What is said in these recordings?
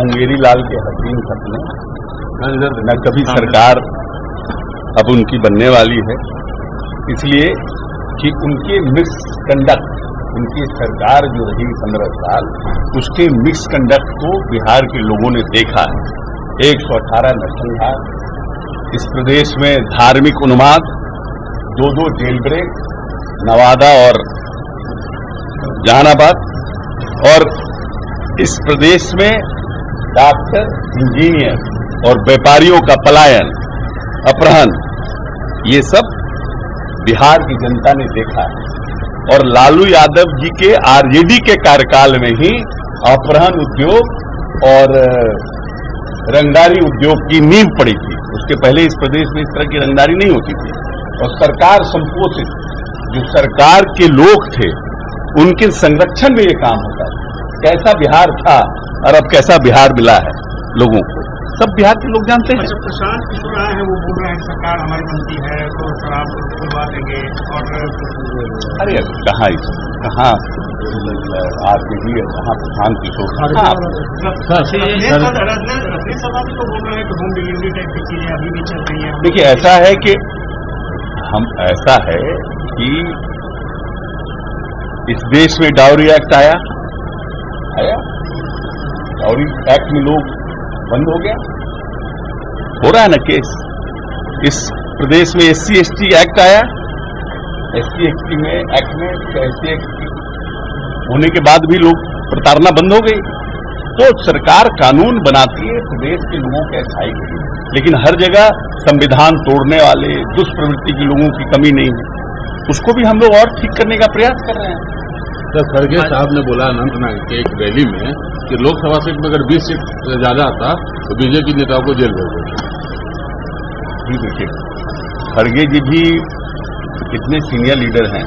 मुंगेरी लाल के हसीन सपने न कभी सरकार अब उनकी बनने वाली है, इसलिए कि उनके मिसकंडक्ट, उनकी सरकार जो रही 15 साल, उसके मिसकंडक्ट को बिहार के लोगों ने देखा है। 118 नरसंहार, इस प्रदेश में धार्मिक उन्माद, 2 जेल ब्रेक, नवादा और जहानाबाद, और इस प्रदेश में डॉक्टर, इंजीनियर और व्यापारियों का पलायन, अपहरण, ये सब बिहार की जनता ने देखा है। और लालू यादव जी के आरजेडी के कार्यकाल में ही अपहरण उद्योग और रंगदारी उद्योग की नींव पड़ी थी। उसके पहले इस प्रदेश में इस तरह की रंगदारी नहीं होती थी। और सरकार संपोषित जो सरकार के लोग थे, उनके संरक्षण में ये काम होता है। कैसा बिहार था और अब कैसा बिहार मिला है लोगों को, सब बिहार के लोग जानते हैं। प्रशांत किशोर आए हैं, वो बोल रहे हैं सरकार हमारी बनती है तो शराब खुलवा देंगे। और अरे कहाँ आरजेडी है, कहाँ प्रशांत किशोर? सभा में तो बोल रहे हैं कि होम डिलीवरी टाइप की चीजें अभी भी चल रही है। देखिए, ऐसा है कि इस देश में डाउरी एक्ट आया, डाउरी एक्ट में लोग बंद हो गया, हो रहा है ना केस। इस प्रदेश में SC ST एक्ट आया, SC ST में एक्ट में SC ST होने के बाद भी लोग प्रताड़ना बंद हो गई। तो सरकार कानून बनाती है प्रदेश के लोगों के अच्छाई के लिए, लेकिन हर जगह संविधान तोड़ने वाले दुष्प्रवृत्ति के लोगों की कमी नहीं है। उसको भी हम लोग और ठीक करने का प्रयास कर रहे हैं। सर, खड़गे साहब ने बोला अनंतनाग के एक रैली में कि लोकसभा सीट में अगर 20 सीट ज्यादा आता तो बीजेपी नेताओं को जेल भेज देंगे। देखिए, खड़गे जी भी कितने सीनियर लीडर हैं,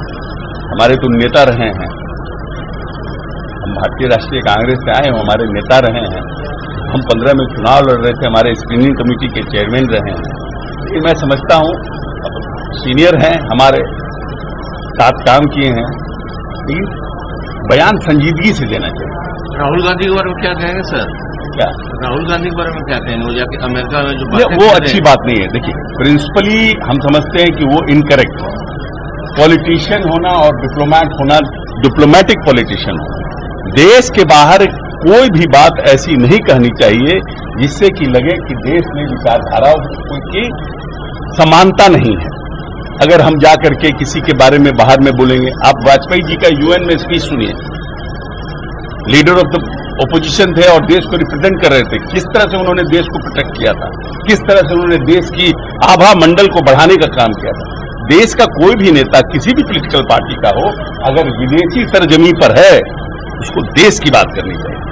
हमारे तो नेता रहे हैं। हम भारतीय राष्ट्रीय कांग्रेस से आए, हमारे नेता रहे हैं। हम 15 में चुनाव लड़ रहे थे, हमारे स्क्रीनिंग कमेटी के चेयरमैन रहे हैं। लेकिन मैं समझता हूं सीनियर हैं, हमारे साथ काम किए हैं, लेकिन बयान संजीदगी से देना चाहिए। राहुल गांधी के बारे में क्या कहेंगे सर? क्या राहुल गांधी के बारे में क्या कहेंगे? वो जाके अमेरिका में जो वो अच्छी बात नहीं है। देखिए, प्रिंसिपली हम समझते हैं कि वो इनकरेक्ट है। पॉलिटिशियन होना और डिप्लोमेट होना, डिप्लोमेटिक पॉलिटिशियन होना, देश के बाहर कोई भी बात ऐसी नहीं कहनी चाहिए जिससे कि लगे कि देश में विचारधाराओं की समानता नहीं है। अगर हम जाकर के किसी के बारे में बाहर में बोलेंगे, आप वाजपेयी जी का UN में स्पीच सुनिए, लीडर ऑफ द ओपोजिशन थे और देश को रिप्रेजेंट कर रहे थे। किस तरह से उन्होंने देश को प्रोटेक्ट किया था, किस तरह से उन्होंने देश की आभा मंडल को बढ़ाने का काम किया था। देश का कोई भी नेता किसी भी पॉलिटिकल पार्टी का हो, अगर विदेशी सरजमी पर है, उसको देश की बात करनी चाहिए,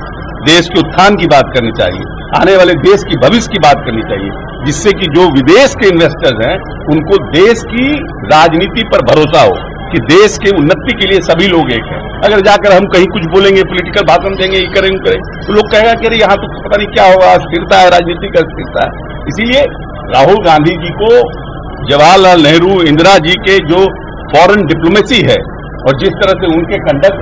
देश के उत्थान की बात करनी चाहिए, आने वाले देश की भविष्य की बात करनी चाहिए, जिससे कि जो विदेश के इन्वेस्टर्स हैं उनको देश की राजनीति पर भरोसा हो कि देश के उन्नति के लिए सभी लोग एक हैं। अगर जाकर हम कहीं कुछ बोलेंगे, पॉलिटिकल भाषण देंगे, ये करेंगे, तो लोग कहेगा कि अरे यहाँ तो पता नहीं क्या होगा, अस्थिरता है, राजनीतिक अस्थिरता है। इसीलिए राहुल गांधी जी को जवाहरलाल नेहरू, इंदिरा जी के जो फॉरेन डिप्लोमेसी है और जिस तरह से उनके कंडक्ट